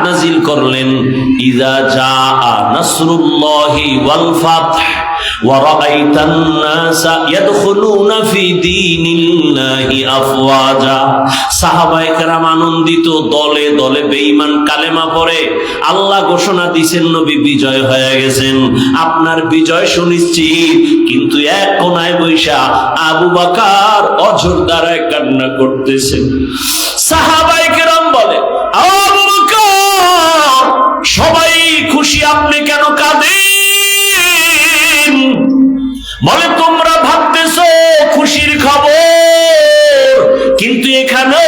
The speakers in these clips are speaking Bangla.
নাজিল করলেন, ইযা জাআ নাসরুল্লাহি ওয়াল ফাতহ ওয়া রাআইতান নাসা ইয়াদখুলুনা ফি দীনিল্লাহি আফওয়াজা। সাহাবায়ে কেরাম আনন্দিত, দলে দলে বেঈমান কালেমা পড়ে। আল্লাহ ঘোষণা দিয়েছেন নবী বিজয় হয়ে গেছেন, আপনার বিজয় সুনিশ্চিত। কিন্তু এক কোনায় বৈশা আবু বকর অঝোর দ্বারায় কান্না করতেছেন। সাহাবায়ে কেরাম বলে, আবু বকর সবাই খুশি, আপনি কেন কাঁদেন? বলে, তোমরা ভাবতেছো খুশির খবর, কিন্তু এখানে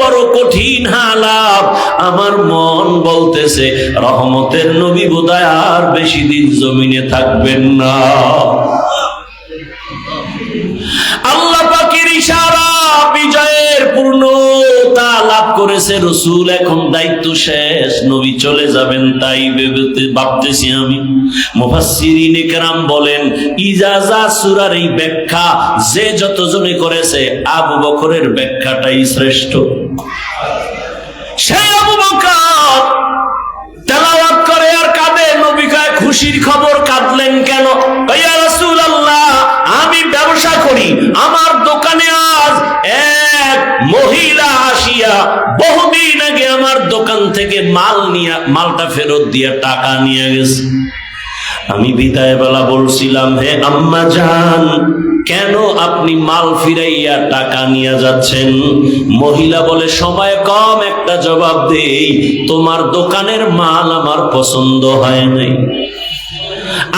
বড় কঠিন হালাত। আমার মন বলতেছে রহমতের নবী বোধহয় আর বেশি দিন জমিনে থাকবেন না। আল্লাহ পাকের ইশারা, বিজয়ের পূর্ণতা লাভ করেছে রাসূল। এখন দায়িত্ব শেষ, নবী চলে যাবেন, তাই ভাবতেছি আমি। মুফাসসিরিনে কেরাম বলেন, ইজাজা সূরার এই ব্যাখ্যা যে যতজনে করেছে, আবু বকরের ব্যাখ্যাটাই শ্রেষ্ঠ। সেই আবু বকর তেলাওয়াত করে আর কাঁদে। নবী কয়, খুশির খবর কাঁদলেন কেন? ইয়া রাসূলুল্লাহ, আমি ব্যবসা করি, আমার দোকানে আজ এক মহিলা আসিয়া বহুদিন আগে আমার দোকান থেকে মালটা ফেরত দিয়ে টাকা নিয়ে গেছে। আমি বিদায় বেলা বলছিলাম, হে আম্মা জান, কেন আপনি মাল ফিরাইয়া টাকা নিয়ে যাচ্ছেন? মহিলা বলে, সময় কম, একটা জবাব দেই, তোমার দোকানের মাল আমার পছন্দ হয় নাই।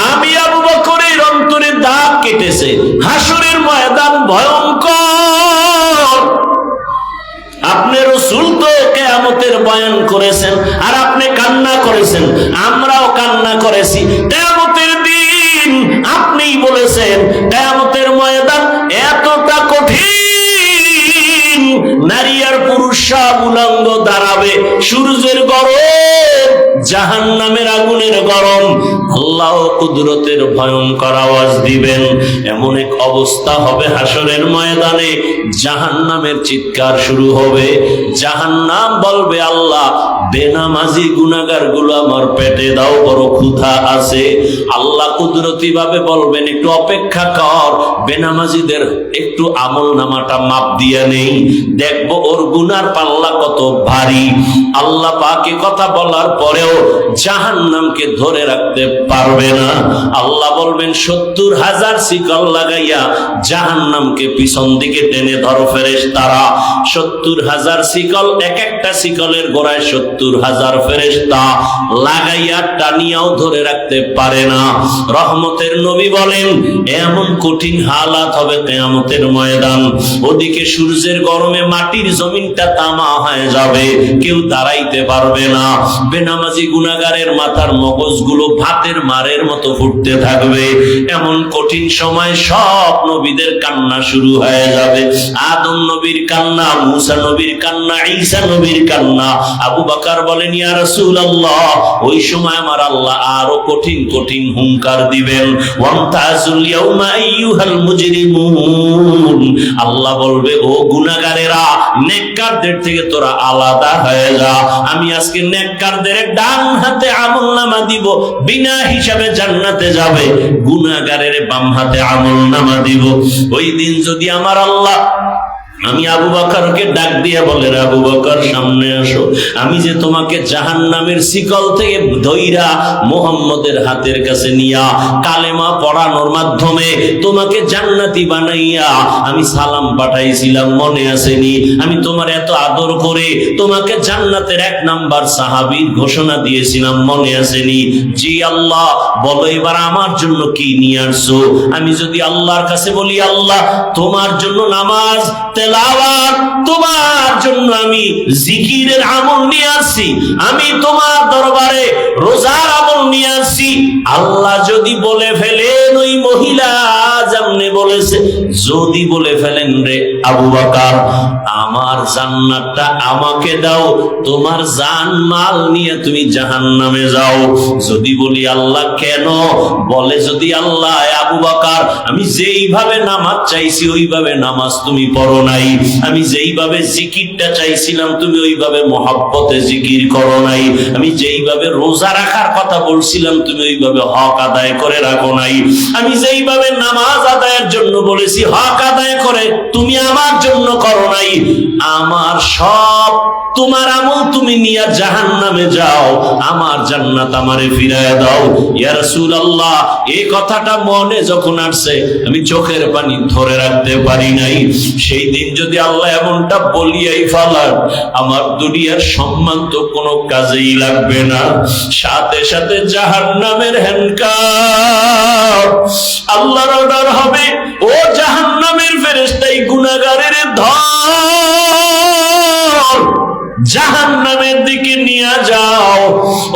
আমি আবু বকরের অন্তরে দাগ কেটেছে। হাসরের ময়দান ভয়ঙ্কর। আপনি রাসূল তো কিয়ামতের বয়ান করেছেন, আর আপনি কান্না করেছেন, আমরাও কান্না করেছি। কিয়ামতের দিন আপনিই বলেছেন কিয়ামতের ময়দান এতটা কঠিন, নারী আর পুরুষ সব উলঙ্গ দাঁড়াবে, সূর্যের গরম, জাহান্নামের আগুনের গরম, আল্লাহ কুদরতের ভয়ঙ্কর আওয়াজ দিবেন। এমন এক অবস্থা হবে হাসরের ময়দানে, জাহান্নামের চিৎকার শুরু হবে। জাহান্নাম বলবে, আল্লাহ, বেনামাজি গুনাহগার গুলো আমার পেটে দাও, বড় ক্ষুধা আছে। আল্লাহ কুদরতি ভাবে বলবেন, একটু অপেক্ষা কর, বেনামাজিদের একটু আমল নামাটা মাপ দিয়ে নেই, দেখবো ওর গুনার পাল্লা কত ভারী। আল্লাহ পাকে কথা বলার পরেও জাহান্নামকে ধরে রাখতে পারবে না। আল্লাহ বলবেন, 70,000 শিকল লাগাইয়া জাহান্নামকে পিছন দিকে টেনে ধরো ফেরেশতারা। 70,000 শিকল, এক একটা শিকলের গোড়ায় 70,000 ফেরেশতা লাগাইয়া টানিয়াও ধরে রাখতে পারে না। রহমতের নবী বলেন, এমন কঠিন হালাত হবে কিয়ামতের ময়দান। ওদিকে সূর্যের গরমে মাটির জমিনটা তামা হয়ে যাবে, কেউ দাঁড়াইতে পারবে না। বেনামাজি গুনাহগারের মাথার মগজগুলো ভাতের মারের মতো ফুটতে থাকবে। এমন কঠিন সময় সব নবীদের কান্না শুরু হয়ে যাবে। আদম নবীর কান্না, মুসা নবীর কান্না, ঈসা নবীর কান্না। আবু বকর বলেন, ইয়া রাসূলুল্লাহ, ওই সময় আমার আল্লাহ আরো কঠিন কঠিন হুঙ্কার দিবেন। ওয়ামতাজুল ইয়াউমা আইয়ুহাল মুজরিমুন। আল্লাহ বলবে, ও গুনাহগারেরা, নেককারদের থেকে তোরা আলাদা হয়ে যা। আমি আজকে নেককারদের ডান হাতে আমলনামা দিব, বিনা হিসাবে জান্নাতে যাবে। গুনাহগারের বাম হাতে আমলনামা দিব। ওই দিন যদি আমার আল্লাহ, আমি আবু বকরকে ডাক দিয়ে বলে, আবু বকর সামনে আসো, আমি যে তোমাকে জাহান্নামের শিকল থেকে ধইরা মুহাম্মদের হাতের কাছে নিয়া কালেমা পড়ানোর মাধ্যমে তোমাকে জান্নাতি বানাইয়া আমি সালাম পাঠাইছিলাম, মনে আসেনি? আমি তোমার এত আদর করে তোমাকে জান্নাতের 1 নাম্বার সাহাবীর ঘোষণা দিয়েছিলাম, মনে আসেনি? জি আল্লাহ। বলো এবার আমার জন্য কি নিয়ে আসছো? আমি যদি আল্লাহর কাছে বলি, আল্লাহ তোমার জন্য নামাজ, তেলাওয়াত, তোমার জন্য আমি জিকিরের আমল নিয়ে আসছি, আমি তোমার দরবারে রোজার আমল নিয়ে আসছি, আল্লাহ যদি বলে ফেলেন ওই মহিলা যেমনে বলেছে, যদি বলে ফেলেন রে আবু বকর আমার জান্নাতটা আমাকে দাও, তোমার জান মাল নিয়ে তুমি জাহান্নামে যাও। যদি বলি আল্লাহ কেন? বলে যদি আল্লাহ আবু বকর আমি যেইভাবে নামাজ চাইছি ওইভাবে নামাজ তুমি পড়ো নাই, আমি যেইভাবে জিকিরটা চাইছিলাম তুমি ওইভাবে মহব্বতে জিকির করো নাই, আমি যেইভাবে রোজা রাখার কথা বলছিলাম তুমি ওইভাবে হক আদায় করে রাখো নাই, আমি যেইভাবে নামাজ আদায়ের জন্য বলেছি হক আদায় করে তুমি আমার জন্য করো নাই, আমার সব তোমার আমল তুমি নিয়ে জাহান্নামে যাও, আমার জান্নাত আমারে ফিরায় দাও। ইয়া রাসূলুল্লাহ এই কথাটা মনে যখন আসছে আমি চোখের পানি ধরে রাখতে পারি নাই। সেই দিন যদি আল্লাহ এমনটা বলিয়াই ফেলান আমার দুনিয়ার সম্মান তো কোনো কাজেই লাগবে না, সাথে সাথে জাহান্নামের হ্যান্ডকাপ আল্লাহর অর্ডার হবে, ও জাহান্নামের ফেরেশতাই গুনাহগারের ধর জাহান্নামের দিকে নিয়ে যাও।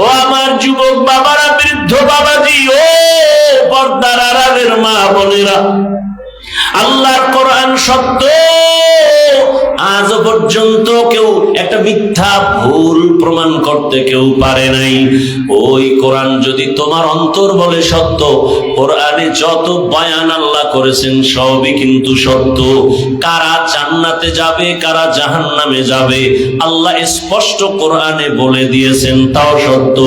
ও আমার যুবক বাবারা, বৃদ্ধ বাবাজি, ও পর্দার আড়ালের মা বোনেরা, আল্লাহর কোরআন সত্য, আজ পর্যন্ত কেউ একটা মিথ্যা ভুল প্রমাণ করতে কেউ পারে নাই। ওই কোরআন যদি তোমার অন্তর বলে সত্য, কোরআনে যত বয়ান আল্লাহ করেছেন সবই কিন্তু সত্য। কারা জান্নাতে যাবে কারা জাহান্নামে যাবে আল্লাহ স্পষ্ট কোরআনে বলে দিয়েছেন, তাও সত্য।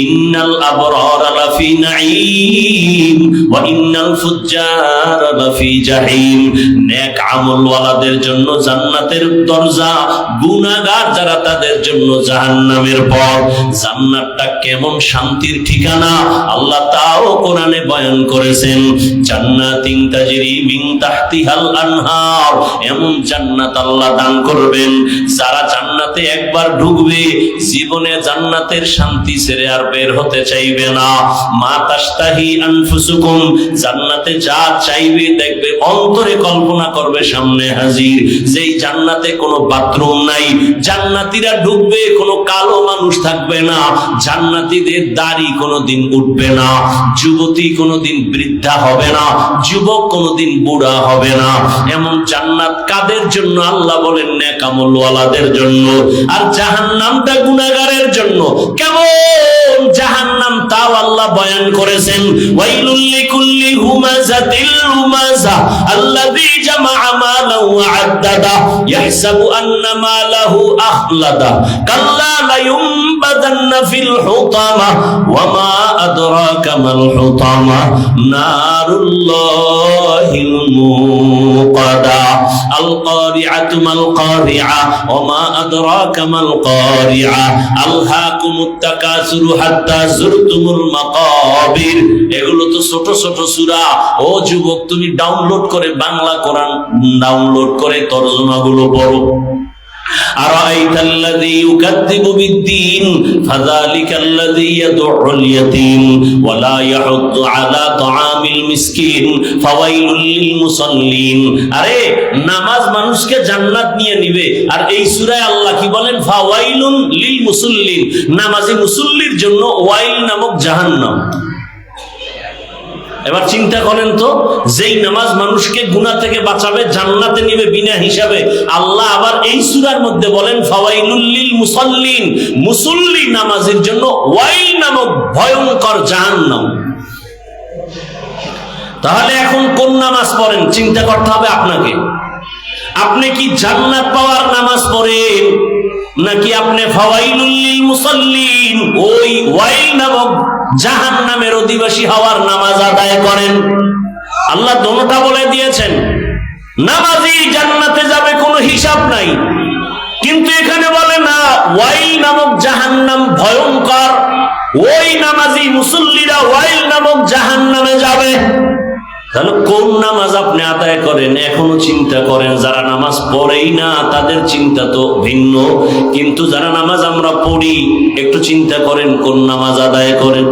ইন্নাল আবরারা লাফি নাঈম ওয়া ইন্নাল ফুজ্জারা লাফি জাহিম। নেক আমলওয়ালাদের জন্য জান্নাতের দরজা, গুনাহগার যারা তাদের জন্য জাহান্নামের পথ। জান্নাতটা কেমন শান্তির ঠিকানা আল্লাহ তাও কোরআনে বয়ান করেছেন। জান্নাতিন তাজরি মিন তাহতিহাল আনহার, এমন জান্নাত আল্লাহ দান করবেন যারা জান্নাতে একবার ঢুকবে জীবনে জান্নাতের শান্তি ছেড়ে আর বের হতে চাইবে না। মা তাশতাহি আনফুসুকুম, জান্নাতে যা চাইবে দেখবে অন্তরে কল্পনা করবে সামনে হাজির। যেই জান্নাতে কোনো বাথরুম নাই, জান্নাতীরা ঢুকবে কোনো কালো মানুষ থাকবে না, জান্নাতীদের দাড়ি কোনোদিন উঠবে না, যুবতী কোনোদিন বৃদ্ধা হবে না, যুবক কোনোদিন বুড়া হবে না। এমন জান্নাত কাদের জন্য? আল্লাহ বলেন নেক আমলওয়ালাদের জন্য। আর জাহান্নামটা গুনাহগারের জন্য। কেমন জাহান্নাম তাও আল্লাহ বয়ান করেছেন। ওয়াইলুল লিকুল্লি হুমাযাতিল হুমাযা আল্লাযী জামাআ মালান ওয়া আদ্দাদা ইয়াহসাবু আন্না মালাহু আখলাদা কাল্লা লায়ুমবাদান্না ফিল হুতামা ওয়া মা আদরাকা মাল হুতামা নারুল্লাহিল মুকাদা আল কারিআতু মাল কারিআ ওয়া মা আদরাকা মাল কারিআ আলহাকুমুত তাকাসুরু হাত্তা যুরতুমুল মাকাবির। এগুলো তো ছোট ছোট সূরা। ও যুবক, তুমি ডাউনলোড করে বাংলা কোরআন ডাউনলোড করে তরজমাগুলো পড়ো। আরাআইতাল্লাযী ইউকাযযিবু বিদ্দীন ফাযালিকাল্লাযী ইয়াদউল ইয়াতীম ওয়া লা ইয়াহুদ্দু আলা তাআমিল মিসকিন ফাওয়াইলুল লিল মুসাল্লিন। আরে নামাজ মানুষকে জান্নাত নিয়ে নিবে, আর এই সূরায় আল্লাহ কি বলেন? ফাওয়াইলুন লিল মুসাল্লিন, নামাজি মুসল্লির জন্য ওয়াইল নামক জাহান্নাম। এবার চিন্তা করেন তো, যেই নামাজ মানুষকে গুনাহ থেকে বাঁচাবে, জান্নাতে নিবে বিনা হিসাবে, আল্লাহ আবার এই সূরার মধ্যে বলেন ফাওয়াইলুল লিল মুসাল্লিন, মুসল্লি নামাজের জন্য ওয়াইল নামক ভয়ঙ্কর জাহান্নাম। তাহলে এখন কোন নামাজ পড়েন চিন্তা করতে হবে আপনাকে। আপনি কি জান্নাত পাওয়ার নামাজ পড়েন, নাকি আপনি ফাওয়াইলুল লিল মুসাল্লিন ওই ওয়াইল নামক জাহান্নামের অধিবাসী হওয়ার নামাজ আদায় করেন? আল্লাহ দোনোটা বলে দিয়েছেন। নামাজি জান্নাতে যাবে কোনো হিসাব নাই, কিন্তু এখানে বলে না ওয়াইল নামক জাহান্নাম ভয়ঙ্কর, ওই নামাজি মুসল্লিরা ওয়াইল নামক জাহান্নামে যাবে। তাহলে কোন নামাজ আপনি আদায় করেন এখনো চিন্তা করেন। যারা নামাজ পড়েই না তাদের চিন্তা তো ভিন্ন, কিন্তু যারা নামাজ আমরা পড়ি একটু চিন্তা করেন কোন নামাজ আদায় করেন।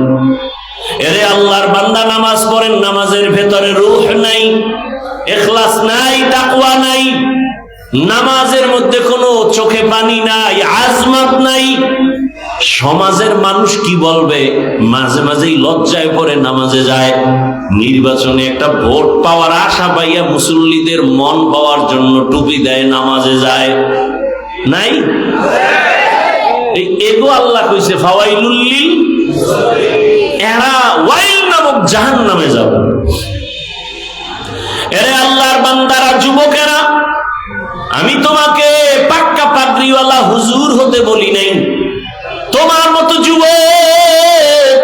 এরে আল্লাহর বান্দা, নামাজ পড়েন, নামাজের ভেতরে রূহ নাই, ইখলাস নাই, তাকওয়া নাই, নামাজের মধ্যে কোনো চোখে পানি নাই, আজমত নাই। সমাজের মানুষ কি বলবে, মাঝে মাঝেই লজ্জায় পড়ে নামাজে যায়। নির্বাচনে একটা ভোট পাওয়ার আশা পাইয়া মুসল্লিদের মন পাওয়ার জন্য টুপি দেয়, নামাজে যায়। নাই? এগো আল্লাহ কইছে ফাওয়াইলুল লিল, এরা ওয়াইল নামক জাহান্নামে যাবে। এরে আল্লাহর বান্দারা, যুবকেরা, আমি তোমাকে পাক্কা পাগড়িওয়ালা হুজুর হতে বলি নাই। তোমার মতো যুবক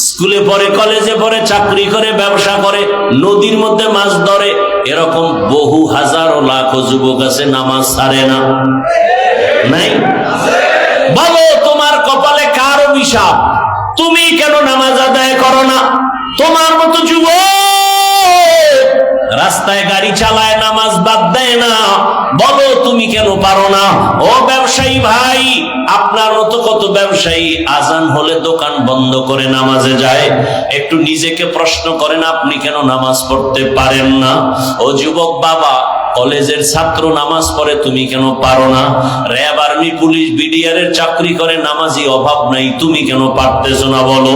স্কুলে পড়ে, কলেজে পড়ে, চাকরি করে, ব্যবসা করে, নদীর মধ্যে মাছ ধরে, এরকম বহু হাজারো লাখো যুবক আছে, নামাজ ছাড়ে না। নাই? বলো তোমার কপালে কার অভিশাপ? তুমি কেন নামাজ আদায় করো না? তোমার মতো যুবক রাস্তায় গাড়ি চালায়, নামাজ বাদ দেয় না, বলো তুমি কেন পারো না? ও ব্যবসায়ী ভাই, আপনার মতো কত ব্যবসায়ী আজান হলে দোকান বন্ধ করে নামাজে যায়। একটু নিজেকে প্রশ্ন করেন, আপনি কেন নামাজ পড়তে পারেন না? ও যুবক বাবা, কলেজের ছাত্র নামাজ পড়ে, তুমি কেন পারো না? র্যাব, আর্মি, পুলিশ, বিডিআর এর চাকরি করে, নামাজি অভাব নাই, তুমি কেন পারতেছো না? বলো।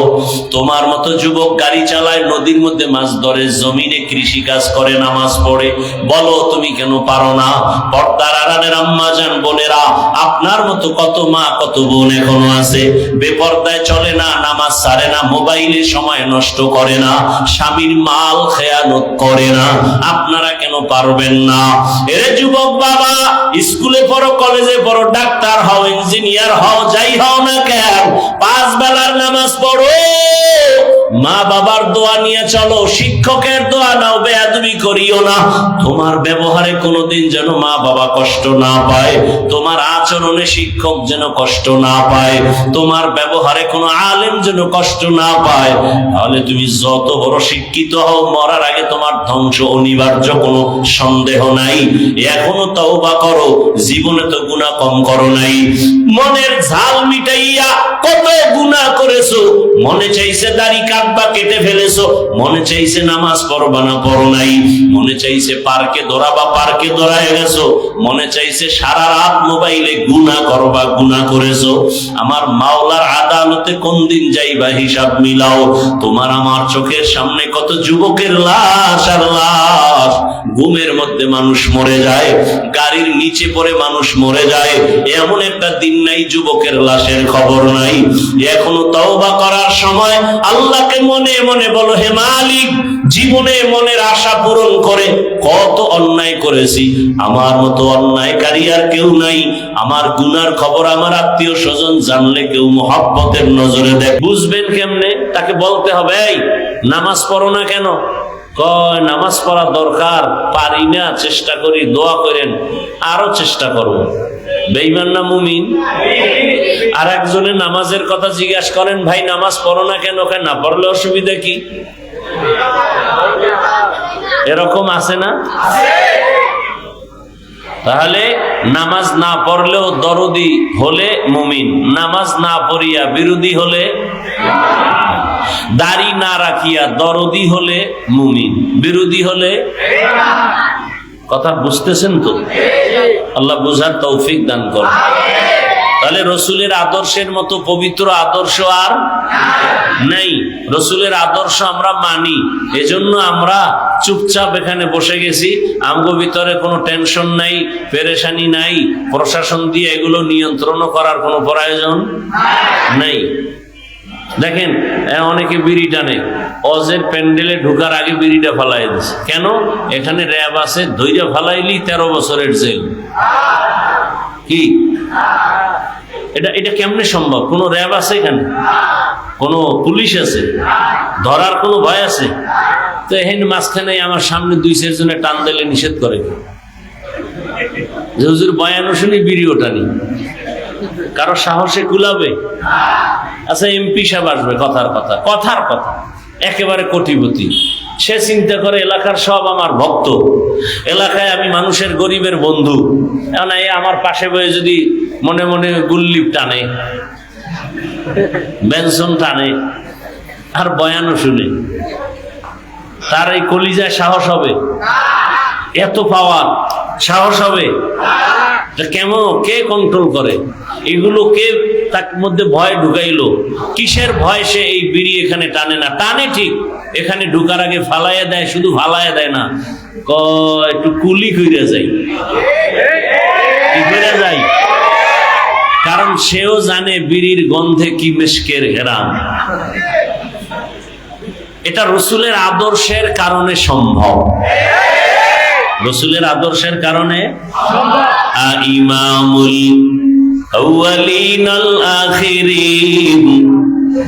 তোমার মতো যুবক গাড়ি চালায়, নদীর মধ্যে মাছ ধরে, জমিনে কৃষি কাজ করে, নামাজ পড়ে, বলো তুমি কেন পারো না? পর্দার আড়ালের আম্মা জান, বোনেরা, আপনার মতো কত মা, কত বোন এখনো আছে, বেপর্দায় চলে না, নামাজ ছাড়ে না, মোবাইলে সময় নষ্ট করে না, স্বামীর মাল খেয়ানত করে না। আপনারা কেন পারবেন না? এরে যুবক বাবা, স্কুলে পড়ো, কলেজে পড়ো, ডাক্তার হও, ইঞ্জিনিয়ার হও, যাই হও না কেন, 5 বেলার নামাজ পড়ো, মা বাবার দোয়া নিয়ে চলো, শিক্ষকের দোয়া নাও, বেয়াদবি করিও না। তোমার ব্যবহারে কোনোদিন যেন মা বাবা কষ্ট না পায়, তোমার আচরণে শিক্ষক যেন কষ্ট না পায়, তোমার ব্যবহারে কোনো আলেম যেন কষ্ট না পায়। তাহলে তুমি যত বড় শিক্ষিত হও, মরার আগে তোমার ধ্বংস অনিবার্য, কোনো সন্দেহ নাই। এখনো তওবা করো, জীবনে তো গুনাহ কম করো নাই। মনের ঝাল মিটাইয়া কত গুনাহ করেছো, মনে চাইছে দাড়ি কাটবা, কেটে ফেলেছো, মনে চাইছে নামাজ পড়বা না, পড়ো নাই, মনে চাইছে পার্কে দৌড়াবা, পার্কে দৌড়ায় গেছো, মনে চাইছে সারা রাত মোবাইলে গুনাহ করবা, গুনাহ করেছো। আমার মাওলার আদালতে কোন দিন যাইবা, হিসাব মিলাও। তোমার আমার চোখের সামনে কত যুবকের লাশ আর লাশ, ঘুমের মধ্যে মানুষ মরে যায়, গাড়ির নিচে পড়ে মানুষ মরে যায়, এমন একটা দিন নাই যুবকের লাশের খবর নাই। এখনো তওবা করার সময়। আল্লাহকে মনে মনে বলো, হে মালিক, জীবনে মনের আশা পূরণ করে কত অন্যায় করেছি, আমার মতো অন্যায়কারী আর কেউ নাই। আমার গুনার খবর আমার আত্মীয় স্বজন জানলে কেউ মহব্বতের নজরে দেখ। বুঝবেন কেমনে? তাকে বলতে হবে, এই নামাজ পড়ো না কেন? কয় নামাজ পড়া দরকার, পারি না, চেষ্টা করি, দোয়া করেন, আরো চেষ্টা করব। বেঈমান না মুমিন? আর একজনের নামাজের কথা জিজ্ঞাসা করেন, ভাই নামাজ পড়ো না কেন? কয় না পড়লে অসুবিধা কি? এরকম আছে না? তাহলে নামাজ না পড়লেও দরদি হলে মুমিন, নামাজ না পড়িয়া বিরোধী হলে, দাড়ি না রাখিয়া দরদি হলে মুমিন, বিরোধী হলে। কথা বুঝতেছেন তো? আল্লাহ বুঝার তৌফিক দান করেন। তাহলে রসুলের আদর্শের মতো পবিত্র আদর্শ আর নাই। রসুলের আদর্শ আমরা মানি, এজন্য আমরা চুপচাপ এখানে বসে গেছি। আমগো ভিতরে কোনো টেনশন নাই, পেরেশানি নাই, প্রশাসন দিয়ে এগুলো নিয়ন্ত্রণ করার কোনো প্রয়োজন নাই। দেখেন অনেকে বিড়ি টানে, অজের প্যান্ডেলে ঢুকার আগে বিড়িটা ফালাই দিচ্ছে। কেন? এখানে র্যাব আছে, ধৈর্য ফালাইলি 13 বছরের জেল। কি এটা কেমনে সম্ভব? কোন র্যাব আছে এখানে? কোন পুলিশ আছে? ধরার কোনো ভয় আছে? তো এখানে মাঝখানে আমার সামনে 2-4 জনে টান দিলে নিষেধ করে যে হুজুর বয়ানও শুনি, বিড়িও টানি, কারো সাহসে কুলাবে? আচ্ছা, এমপি সাহেব আসবে, কথার কথা একেবারে কোটিপতি, সে চিন্তা করে এলাকার সব আমার ভক্ত, এলাকায় আমি মানুষের গরিবের বন্ধু, এখন আমার পাশে বয়ে যদি মনে মনে গুল্লিপ টানে, বেনসন টানে আর বয়ানও শুনে, তার এই কলিজায় সাহস হবে? এত পাওয়ার সাহস হবে? কেমন, কে কন্ট্রোল করে এগুলো? কে তার মধ্যে ভয় ঢুকাইলো। কিসের ভয়? সে এই বিড়ি এখানে টানে না, টানে ঠিক, এখানে ঢুকার আগে ফালাইয়া দেয়, শুধু ফালাইয়া দেয় না, একটু কুলি কইরা যাই, কি কইরা যাই, কারণ সেও জানে বিড়ির গন্ধে কি মিশকের ঘেরাম। এটা রসুলের আদর্শের কারণে সম্ভব, রসুলের আদর্শের কারণে। ইমামুল আউয়ালিন আল আখিরিন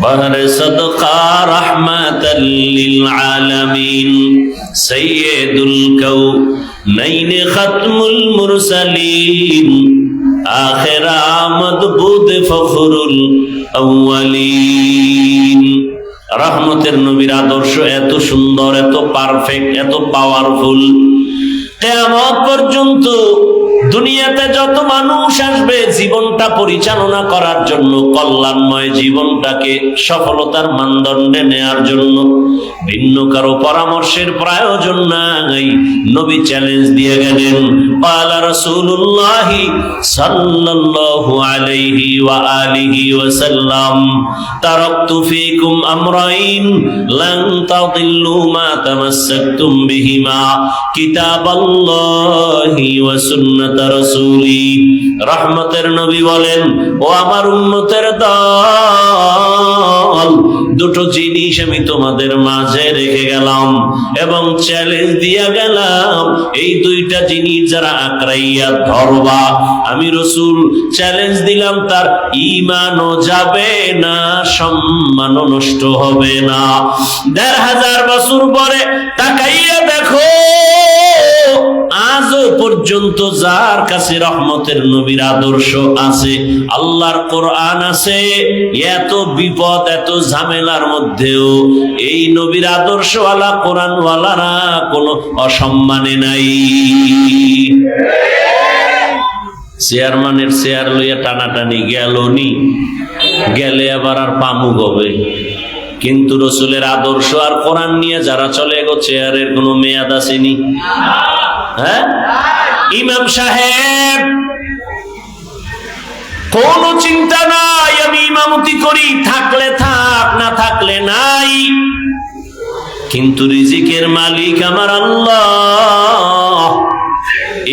বাহর সাদকা রাহমাতাল লিল আলামিন সাইয়্যিদুল কাউনাইন খাতমুল মুরসালিন আখিরা মাদবুদ ফখরুল আউয়ালিন। রহমতের নবীর আদর্শ এত সুন্দর, এত পারফেক্ট, এত পাওয়ারফুল, কিয়ামত পর্যন্ত দুনিয়াতে যত মানুষ আসবে জীবনটা পরিচালনা করার জন্য, কল্যাণময় জীবনটাকে সফলতার মানদণ্ডে নেয়ার জন্য ভিন্ন কারো পরামর্শের প্রয়োজন নাই। নবী চ্যালেঞ্জ দিয়ে গেলেন, ক্বালা রাসূলুল্লাহ সাল্লাল্লাহু আলাইহি ওয়া আলিহি ওয়াসাল্লাম, তারাকতু ফীকুম আমরাইন লান তাদিল্লু মা তামাসসাকতুম বিহিমা, কিতাবাল্লাহি ওয়া সুন্নাত রাসূলি। রহমতের নবী বলেন, ও আমার উম্মতের দল, দুটো জিনিস আমি তোমাদের মাঝে রেখে গেলাম এবং চ্যালেঞ্জ দিয়া গেলাম, এই দুইটা জিনিস যারা আঁকড়াইয়া ধরবা, আমি রাসূল চ্যালেঞ্জ দিলাম, তার ঈমানও যাবে না, সম্মানও নষ্ট হবে না। ১৫০০ বছর পরে তাকাইয়া দেখো, আজও পর্যন্ত যার কাছে রহমতের নবীর আদর্শ আছে, আল্লাহর কোরআন আছে, এত বিপদ এত ঝামেলার মধ্যেও এই নবীর আদর্শওয়ালা কোরআনওয়ালারা কোনো অসম্মানে নাই। চেয়ারম্যানের চেয়ার লইয়া টানাটানি গেল নি, গেলে আবার আর পামুক হবে, কিন্তু রসুলের আদর্শ আর কোরআন নিয়ে যারা চলে গো, চেয়ারের কোনো মেয়াদ আসেনি। হ্যাঁ, ইমাম সাহেব কোনো চিন্তা নাই, আমি ইমামতি করি, থাকলে থাক, না থাকলে নাই, কিন্তু রিজিকের মালিক আমার আল্লাহ।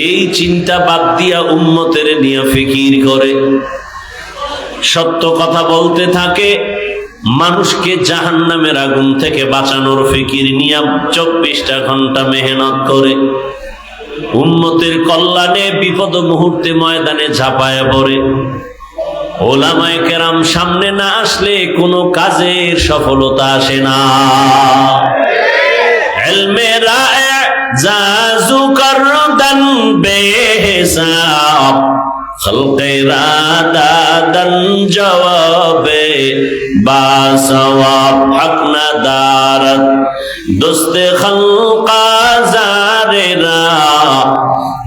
এই চিন্তা বাদ দিয়া উম্মতের নিয়ে ফিকির করে, সত্য কথা বলতে থাকে, মানুষকে জাহান্নামের আগুন থেকে বাঁচানোর ফিকির নিয়ে 24টা ঘন্টা মেহনত করে, উম্মতের কল্যাণে বিপদ মুহূর্তে ময়দানে ঝাঁপায় পড়ে। ওলামায়ে কেরাম সামনে না আসলে কোনো কাজের সফলতা আসে না। ইলমে রায়ে জাজু করদান বেহিসাব, খলকে রাদাদান জওয়াবে বাসওয়াব, হক না দারত দোস্তে খলকা জারেরা,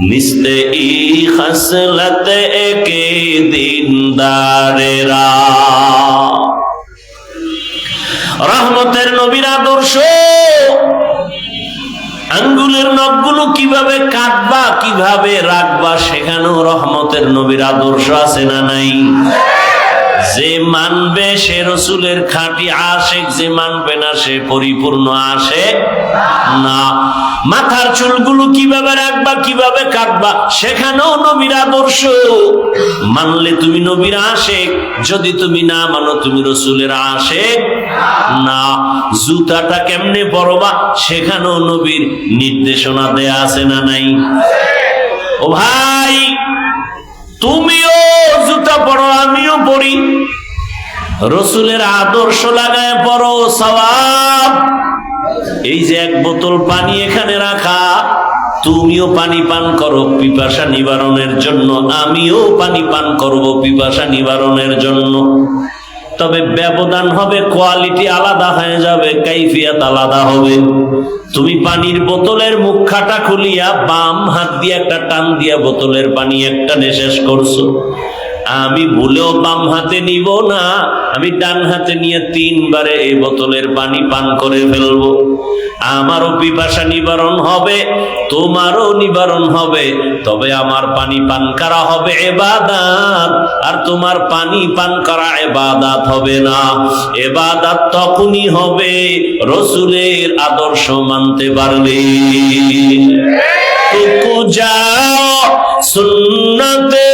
নিস্তে ই খসলত একে দিনদারেরা। রহমতের নবীর আদর্শ, আঙ্গুলের নখগুলো কিভাবে কাটবা, কিভাবে রাখবা, সেখানেও রহমতের নবীর আদর্শ আছে না নাই? যে মানবে সে রসুলের খাঁটি আশেক, যে মানবে না সে পরিপূর্ণ আশেক না। মাথার চুলগুলো কিভাবে রাখবা, কিভাবে কাটবা, সেখানেও নবীর আদর্শ। মানলে তুমি নবীর আশেক, যদি তুমি না মানো তুমি রসুলের আশেক না। জুতাটা কেমনে পরবা, সেখানেও নবীর নির্দেশনা দেয়া আছে না নাই? ও ভাই, তুমিও জুতা পরো, আমিও পরি, রসুলের আদর্শ লাগায় পরো, সওয়াব। এই যে এক বোতল পানি এখানে রাখা, তুমিও পানি পান করো পিপাসা নিবারণের জন্য, আমিও পানি পান করব পিপাসা নিবারণের জন্য। তবে ব্যবধান হবে, কোয়ালিটি আলাদা হয়ে যাবে, কাইফিয়াত আলাদা হবে। তুমি পানির বোতলের মুখখাটা খুলিয়া বাম হাত দিয়ে একটা টান দিয়া বোতলের পানি একটা শেষ করছো, আমি ভুলেও বাম হাতে নিব না, আমি ডান হাতে নিয়ে 3 বারে এই বোতলের পানি পান করে ফেলবো। আমারও পিপাসা নিবারণ হবে, তোমারও নিবারণ হবে, তবে আমার পানি পান করা হবে ইবাদত, আর তোমার পানি পান করা ইবাদত হবে না। ইবাদত তখনই হবে রাসূলের আদর্শ মানতে পারলে। को जाओ सुन्नते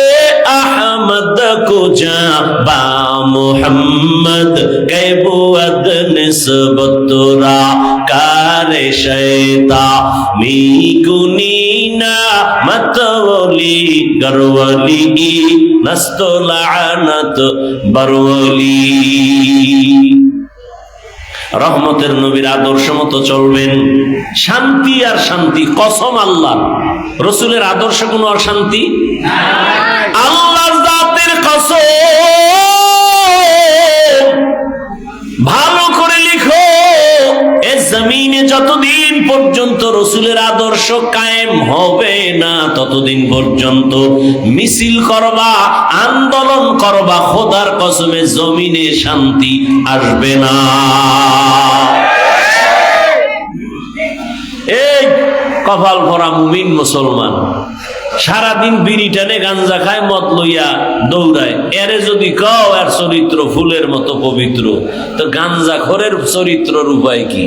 अहमद को जा बा मुहम्मद कैबुअद निस्बतुरा कारे शैता मी गुनीना मतवली गरवली नस्तलानत बरवली। রহমতের নবীর আদর্শ মতো চলবেন, শান্তি আর শান্তি। কসম আল্লাহ, রাসূলের আদর্শ কোনো অশান্তি, আল্লাহর জাতের কসম। ভালো করে লিখো, এ জমিনে যতদিন পর্যন্ত রাসূলের আদর্শ কায়েম হবে না, ততদিন পর্যন্ত মিছিল করবা, আন্দোলন করবা, খোদার কসমে জমিনে শান্তি আসবে না। এই কপাল ভরা মুমিন মুসলমান সারাদিন বিড়ি টানে, গাঞ্জা খায়, মদ লইয়া দৌড়ায়। এরে যদি কও এর চরিত্র ফুলের মতো পবিত্র, তো গাঞ্জাখোরের চরিত্রের উপায় কি?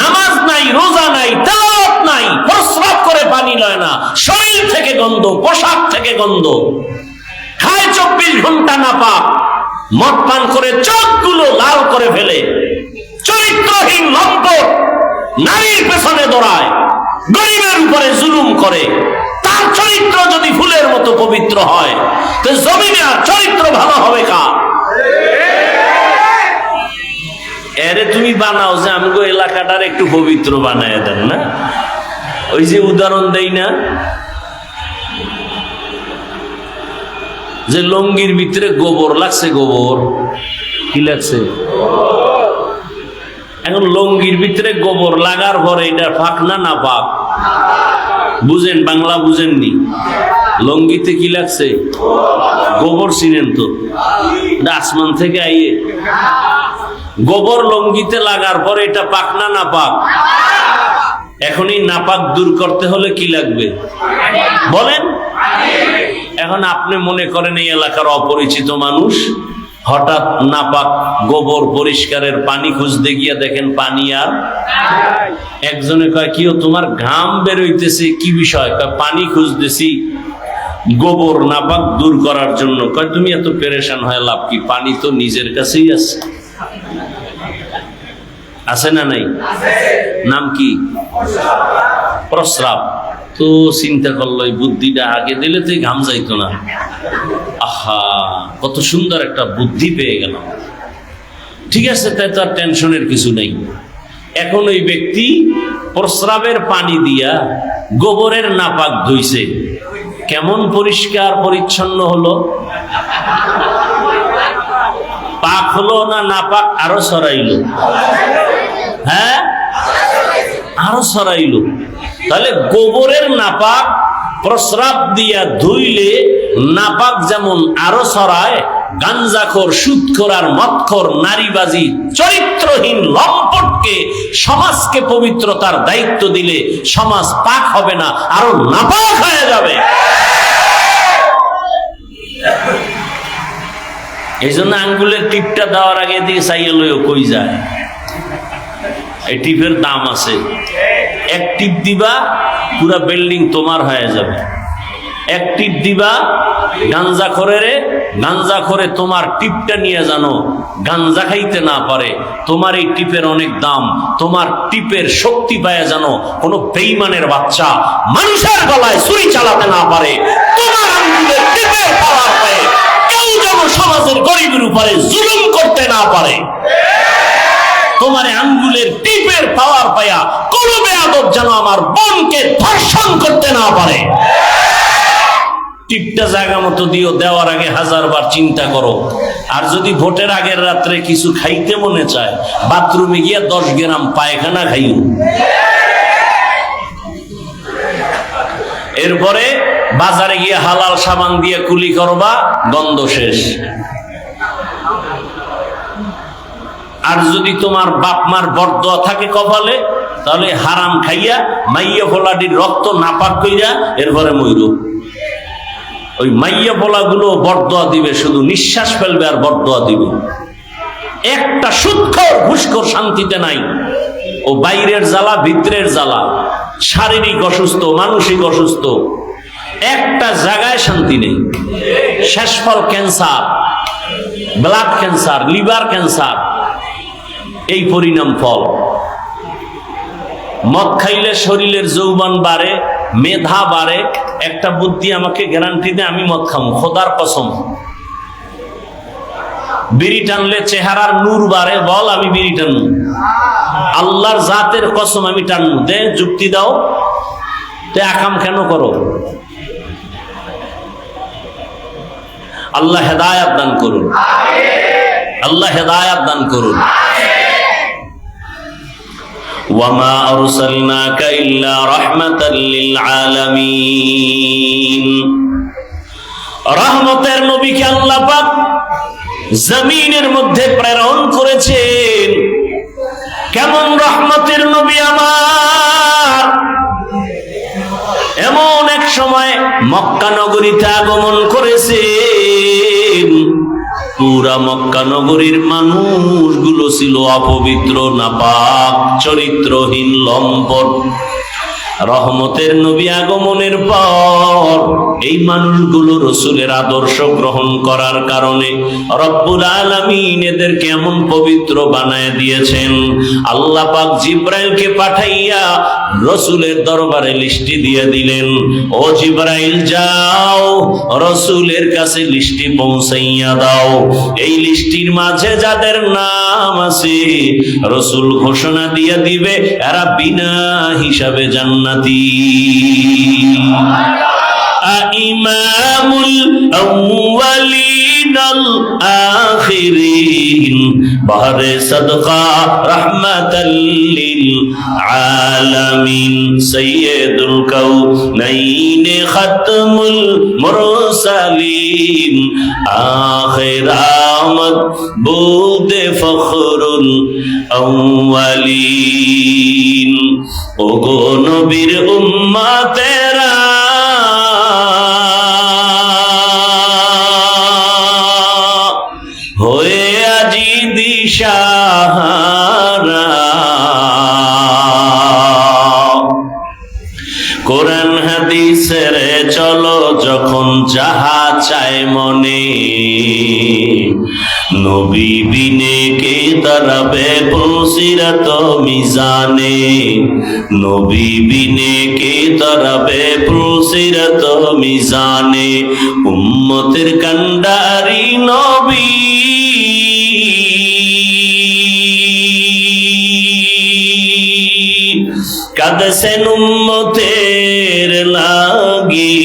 নামাজ নাই, রোজা নাই, তেলাওয়াত নাই, প্রস্রাব করে পানি লয় না, শরীর থেকে গন্ধ, পোশাক থেকে গন্ধ, খায় 24 ঘন্টা নাপাক, মদ পান করে চোখগুলো লাল করে ফেলে, চরিত্রহীন লম্পট, নারীর পেছনে দৌড়ায়, গরিবের উপরে জুলুম করে। তার চরিত্র যদি ফুলের মতো পবিত্র হয়, তো জমিনে আর চরিত্র ভালো হবে কার? এরে তুমি বানাও যে আমগো এলাকাটার একটু পবিত্র বানায় দেন না। ওই যে উদাহরণ দেই না, যে লঙ্গির ভিতরে গোবর লাগছে, গোবর কি লাগছে? এখন লঙ্গির ভিতরে গোবর লাগার পরে এটা পাক না না পাক? বুঝেন, বাংলা বুঝেননি? লঙ্গিতে কি লাগছে? গোবর। চিনেন তো? আসমান থেকে আইয়ে গোবর লঙ্গিতে লাগার পরে এটা পাক না না পাক? এখনই নাপাক দূর করতে হলে কি লাগবে বলেন? এখন আপনি মনে করেন এই এলাকার অপরিচিত মানুষ, হঠাৎ নাপাক গোবর পরিষ্কারের পানি খুঁজতে গিয়া দেখেন পানি আর। একজনে কয়, কি তোমার ঘাম বেরোইতেছে, কি বিষয়? কয়, পানি খুঁজতেছি গোবর নাপাক দূর করার জন্য। কয়, তুমি এত পেরেশান হয় লাভ কি? পানি তো নিজের কাছেই আছে। আছে না নাই? নাম কি? প্রস্রাব। তো চিন্তা করলো, এই বুদ্ধিটা আগে দিলে তো ঘাম যাইতো না। আহা, কত সুন্দর একটা বুদ্ধি পেয়ে গেল। ঠিক আছে, তাই তো আর টেনশনের কিছু নেই। এখন ওই ব্যক্তি প্রস্রাবের পানি দিয়া গোবরের নাপাক ধুইছে, কেমন পরিষ্কার পরিচ্ছন্ন হলো? পাক হলো না নাপাক আরো ছড়াইলো? হ্যাঁ, আরো ছড়াইলো। তাহলে গোবরের নাপাক প্রস্রাব দিয়া ধুইলে নাপাক যেমন আরো ছড়ায়, গাঞ্জাখোর, সুদখোর আর মদখোর, নারীবাজি, চরিত্রহীন লম্পটকে সমাজকে পবিত্রতার দায়িত্ব দিলে সমাজ পাক হবে না, আরো নাপাক হয়ে যাবে। এই জন্য আঙ্গুলের টিপটা দেওয়ার আগে দিয়ে চাইয়া লইও কই যায়। এই টিপের দাম আছে। এক টিপ দিবা, পুরা বিল্ডিং তোমার হয়ে যাবে। এক টিপ দিবা গাঞ্জাখোরে তোমার টিপটা নিয়ে জানো গাঞ্জা খাইতে না পারে, তোমার এই টিপের অনেক দাম, তোমার টিপের শক্তি পায় জানো কোনো বেঈমানের বাচ্চা মানুষের গলায় ছুরি চালাতে না পারে, তোমার আঙ্গুলের টিপের পাওয়ার পায় কেউ যেন সমাজের গরিবের উপরে জুলুম করতে না পারে। তোমার আঙ্গুলের টিপের পাওয়ার পায়া কোনো বেয়াদব যেন আমার বোনকে ধর্ষণ করতে না পারে। টিপটা জায়গা মতো দিও, দেওয়ার আগে 1000 বার চিন্তা করো। আর যদি ভোটের আগের রাত্রে কিছু খাইতে মনে চায়, বাথরুমে গিয়া 10 গ্রাম পায়খানা খাইও। এরপরে বাজারে গিয়ে হালাল সাবান দিয়ে কুলি করবা, গন্ধ শেষ। আর যদি তোমার বাপ মার বরদোয়া থাকে কপালে, তাহলে হারাম খাইয়া মাইয়া ফোলাটির রক্ত নাপাক কইরা এরপরে মইরু। ওই মাইয়া ফোলা গুলো বরদোয়া দিবে, শুধু নিঃশ্বাস ফেলবে আর বরদোয়া দিবে। একটা সুদখোর ঘুষখোর শান্তিতে নাই। ও বাইরের জ্বালা, ভিতরের জ্বালা, শারীরিক অসুস্থ, মানসিক অসুস্থ, একটা জায়গায় শান্তি নেই। শেষ ফল cancer, blood cancer, liver cancer, এই পরিণাম ফল। মদ খাইলে শরীরের যৌবন বাড়ে, মেধা বাড়ে। একটা বুদ্ধি আমাকে গ্যারান্টি দেয়, আমি মদ খাবো, খোদার কসম। বিড়ি টানলে চেহারার নূর বাড়ে, বল আমি বিড়ি টানবো। আল্লাহর জাতের কসম আমি টানবো। দে যুক্তি দাও, তে আকাম কেন করো? আল্লাহ হেদায়াত দান করুন, আল্লাহ হেদায়াত দান করুন। ওয়ামা আরসালনাকা ইল্লা রাহমাতাল লিল আলামিন। রহমতের নবীকে আল্লাহ পাক জমিনের মধ্যে প্রেরণ করেছেন। কেমন রহমতের নবী আমার! এমন এক সময় মক্কা নগরীতে আগমন করেছেন। পুরা মক্কা নগরীর মানুষগুলো ছিল অপবিত্র, নাপাক, চরিত্রহীন, লম্পট। রহমতের নবী আগমনের পর এই মানুষগুলো রসুলের আদর্শ গ্রহণ করার কারণে রব্বুল আলামিন এদেরকে এমন পবিত্র বানায় দিয়েছেন। আল্লাহ পাক জিব্রাইলকে পাঠাইয়া রসুলের দরবারে লিস্টি দিয়ে দিলেন, ও জিব্রাইল যাও রসুলের কাছে লিস্টি পৌঁছাইয়া দাও। এই লিস্টির মাঝে যাদের নাম আছে রসুল ঘোষণা দিয়ে দিবে এরা বিনা হিসাবে জান্নাত ইমামুল আউয়ালিনাল আখিরিন বাহরে সাদকা রাহমাতাল লিল আলামিন সাইয়্যিদুল কাউনাইন খাতমুল মুরসালিন আখির আমদ বুদে ফখরুল আউয়ালিন। ওগো নবীর উম্মতেরা হয়ে আজি দিশাহারা, কোরআন হাদিসের চলো যখন যাহা চায় মনে, নবী বিনে কে দাঁড়াবে পুলসিরাত মিজানে, নবী বিনে কে দাঁড়াবে পুলসিরাত মিজানে। উম্মতের কান্ডারি নবী কাঁদছেন উম্মতের লাগি,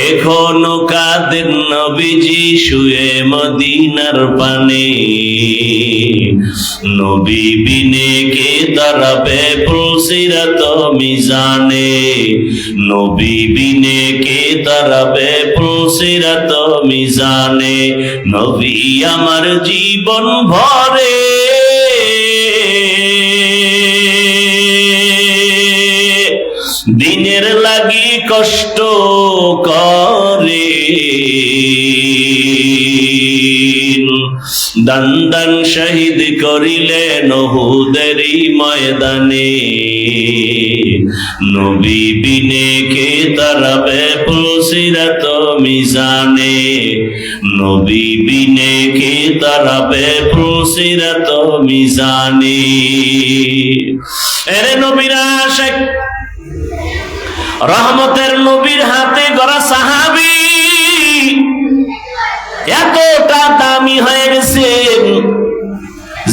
এখনো কাঁদেন নবীজি শুয়ে মদিনার পানে, নবী বিনে কে দাঁড়াবে পুলসিরাত মিজানে, নবী বিনে কে দাঁড়াবে পুলসিরাত মিজানে। নবী আমার জীবন ভরে দিনের লাগি কষ্ট করে, দান দান শহীদ করিলেন উহুদেরই ময়দানে, নবী বিনে কে দাঁড়াবে পুলসিরাত মিজানে, নবী বিনে কে দাঁড়াবে পুলসিরাত মিজানে। এরে নবীর আশিক, রহমতের নবীর হাতে গড়া সাহাবী এতটা দামি হয়ে গেছেন,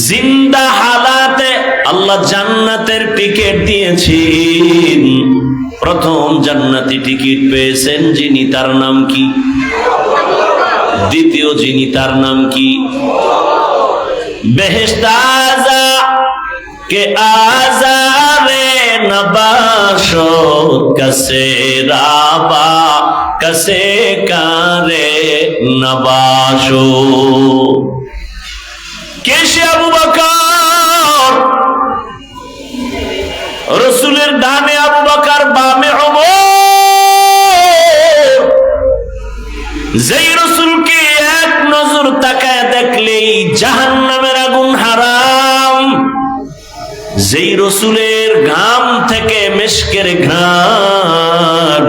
জিন্দা হালাতে আল্লাহ জান্নাতের টিকিট দিয়েছেন। প্রথম জান্নাতি টিকিট পেয়েছেন যিনি, তার নাম কি? দ্বিতীয় যিনি, তার নাম কি? বেহেশত আযা কে আজারে নবাশো কসে রাবা কসে কারে নবাশো। কে সে আবু বকর? রসুলের ডানে আবু বকর, বামে ওমর। যেই রসুলকে এক নজর তাকায় দেখলেই জাহান্নামের আগুন হারাম, যেই রসুলের ঘাম থেকে মেশকের ঘ্রাণ,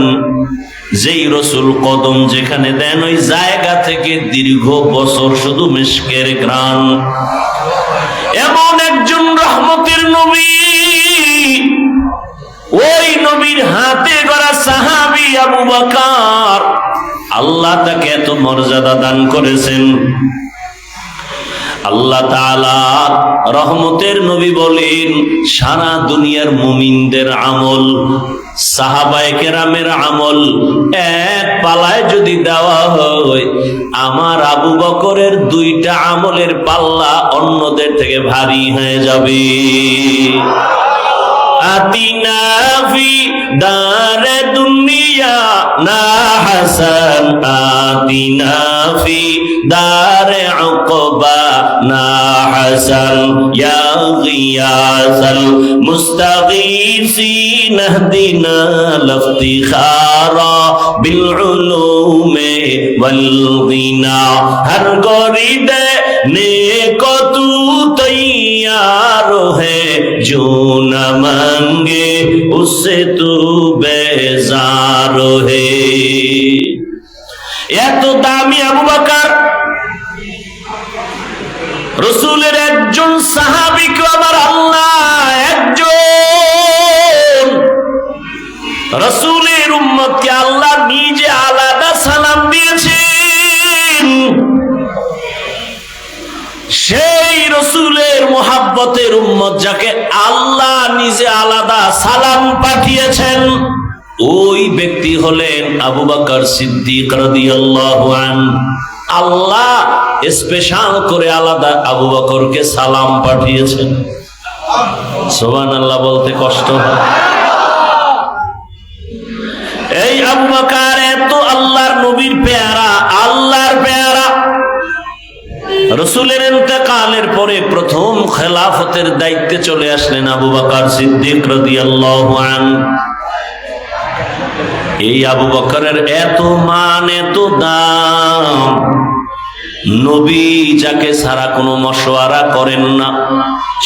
যেই রসুল কদম যেখানে দেন ওই জায়গা থেকে দীর্ঘ বছর শুধু মেশকের ঘ্রাণ, এমন একজন রহমতের নবী, ওই নবীর হাতে গড়া সাহাবী আবু বকর, আল্লাহ তাকে এত মর্যাদা দান করেছেন। আল্লাহ তাআলা রহমতের নবী বলেন, সারা দুনিয়ার মুমিনদের আমল, সাহাবায়ে কেরামের আমল এক পালায় যদি দেওয়া হয়, আমার আবু বকরের 2টা আমলের পাল্লা অন্যদের থেকে ভারী হয়ে যাবে। আতিনা ফি দারে দুনিয়া না হাসান, আতিনা ফি দারে উকবা না হাসান, ইয়া গিয়াসাল মুস্তাগীসিন ইহদিনা লিফতিখারা বিল উলুমে ওয়াল গিনা। হর গরিদে নেকো তু তৈয়ার হে, जो न मांगे उससे तू बेजार है। এত দামি আবু বকর, রাসূলের একজন সাহাবীকে আমার আল্লাহ একজন রাসূলের উম্মতকে আল্লাহ নিজে আলাদা সালাম দিয়েছেন। সেই রসুলের মোহাব্বতের উম্মত যাকে আল্লাহ নিজে আলাদা সালাম পাঠিয়েছেন, ওই ব্যক্তি হলেন আবু বকর সিদ্দিক রাদিয়াল্লাহু আনহু। আল্লাহ স্পেশাল করে আলাদা আবু বকরকে সালাম পাঠিয়েছেন। সুবহানাল্লাহ বলতে কষ্ট হয়। এই আবু বকর এত আল্লাহর নবীর পেয়ারা, আল্লাহর পেয়ারা। রসুলের ইন্তেকালের পরে প্রথম খেলাফতের দায়িত্বে চলে আসলেন আবু বকর সিদ্দিক রাদিয়াল্লাহু আনহু। এই আবু বকরের এত মান, এত দাম, নবী যাকে ছাড়া কোনো মশওয়ারা করেন না,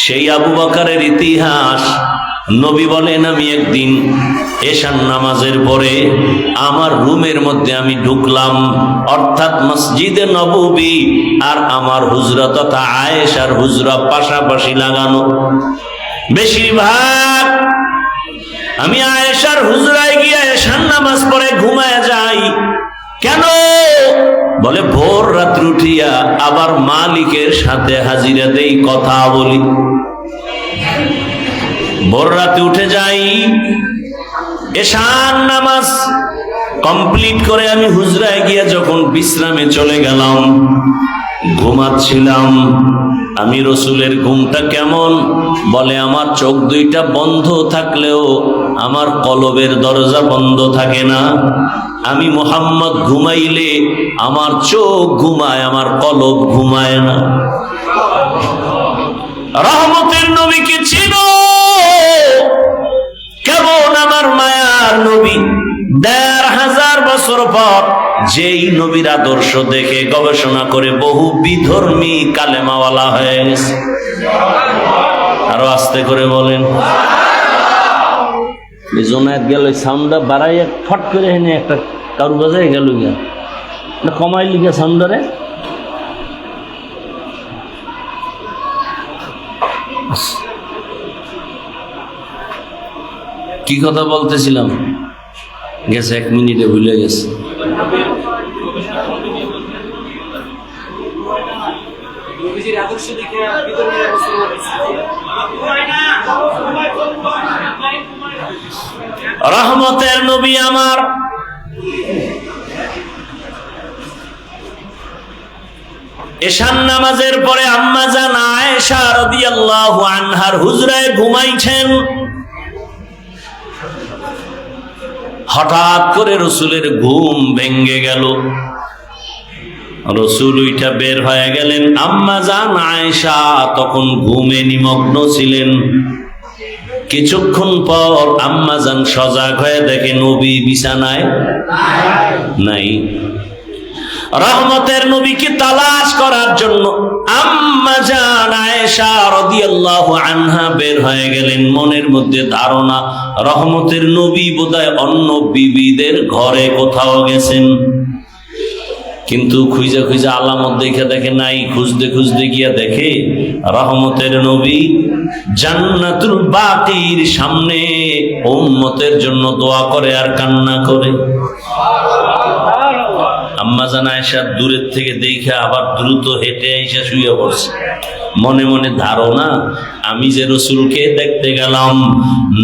সেই আবু বকরের ইতিহাস। নবী বলেন, আমি একদিন এশার নামাজের পরে আমার রুমের মধ্যে আমি ঢুকলাম, অর্থাৎ মসজিদে নববী আর আমার হুজরা তথা আয়েশার হুজরা পাশাপাশি লাগানো। বেশিরভাগ আমি আয়েশার হুজরায় গিয়ে এশার নামাজ পড়ে ঘুমায় যাই। কেন? বলে ভোর রাত্রে উঠিয়া আবার মালিকের সাথে হাজিরা দেই, কথা বলি। ভোর রাতে উঠে যাই, এশার নামাজ কমপ্লিট করে আমি হুজরায় গিয়ে যখন বিশ্রামে চলে গেলাম, ঘুমাচ্ছিলাম। আমি রসুলের ঘুমটা কেমন? বলে আমার চোখ 2টা বন্ধ থাকলেও আমার কলবের দরজা বন্ধ থাকে না। আমি মুহাম্মদ ঘুমাইলে আমার চোখ ঘুমায়, আমার কলব ঘুমায় না। রহমতের নবীকে ছিল কেমন আমার মায়ার নবী। 1500 বছর পর যেই নবীর আদর্শ দেখে গবেষণা করে বহু বিধর্মী কালেমাওয়ালা হয়ে গেছে। আরো আস্তে করে বলেন। জোনায়েত গেল, সাউন্ডটা বাড়াই ফট করে এনে একটা কারু বাজায় গেল গিয়া, কমাই লিখে সাউন্ডারে। কি কথা বলতেছিলাম? গেছে 1 মিনিটে, ভুলে গেছে। রহমতের নবী আমার এশার নামাজের পরে আম্মা জান আয়েশা রাদিয়াল্লাহু আনহার হুজরায় ঘুমাইছেন। হঠাৎ করে রসুলের ঘুম ভেঙ্গে গেল। রসুল উইঠা বের হয়ে গেলেন। আম্মা জান আয়েশা তখন ঘুমে নিমগ্ন ছিলেন। কিছুক্ষণ পর আম্মা জান সজাগ হয়ে দেখে নবী বিছানায় নাই। রহমতের নবীকে তালাশ করার জন্য আম্মা জান আয়েশা রাদিয়াল্লাহু আনহা বের হয়ে গেলেন। মনের মধ্যে ধারণা রহমতের নবী বোধহয় অন্য বিবিদের ঘরে কোথাও গেছেন, কিন্তু খুঁজে খুঁজে আলামত দেখে দেখে নাই। খুঁজতে খুঁজতে গিয়া দেখে রহমতের নবী জান্নাতুল বাকির সামনে উম্মতের জন্য দোয়া করে আর কান্না করে। আম্মা জান আয়েশা দূরের থেকে দেখে আবার দ্রুত হেঁটে আইসা শুয়ে পড়ছে। মনে মনে ধারণা আমি যে রসুলকে দেখতে গেলাম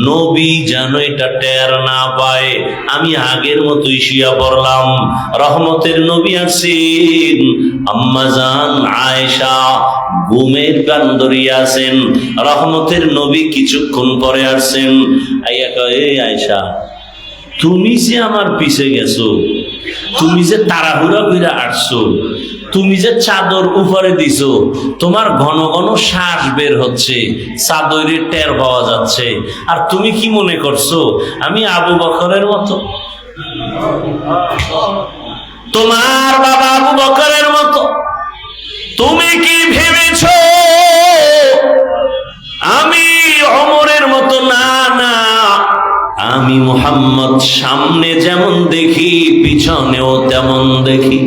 নবী যেন এটা টের না পায়, আমি আগের মতোই শুয়ে পড়লাম। রহমতের নবী আসেন, আম্মা জান আয়েশা ঘুমের গান ধরিয়া আছেন। রহমতের নবী কিছুক্ষণ পরে আসছেন। আইয়া কয়, এই আয়েশা, তুমি যে আমার পিছে গেছো, তুমি যে তাড়াহুড়া করে আসছো, তুমি যে চাদর উপরে দিছো, তোমার ঘন ঘন শ্বাস বের হচ্ছে, চাদরের টের পাওয়া যাচ্ছে, আর তুমি কি মনে করছো আমি আবু বকরের মতো? তোমার বাবা আবু বকরের মতো? তুমি কি ভেবেছো আমি ওমরের মতো? না না, আমি মুহাম্মদ সামনে যেমন দেখি পিছনেও তেমন দেখি।